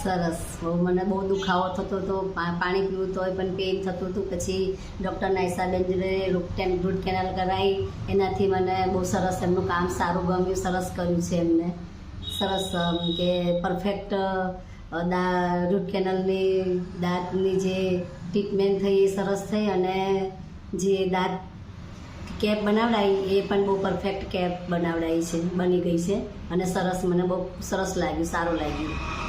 સરસ. મને બહુ દુખાવો થતો હતો, પાણી પીવું તો પણ પેઇન થતું હતું. પછી ડૉક્ટરના હિસાબે રૂટ કેનાલ કરાવી, એનાથી મને બહુ સરસ એમનું કામ સારું ગમ્યું, સરસ કર્યું છે એમને. સરસ કે પરફેક્ટ રૂટ કેનાલની દાંતની જે ટ્રીટમેન્ટ થઈ એ સરસ થઈ, અને જે દાંત કેપ બનાવડાવી એ પણ બહુ પરફેક્ટ કેપ બની ગઈ છે, અને સરસ મને બહુ સરસ લાગ્યું, સારું લાગ્યું.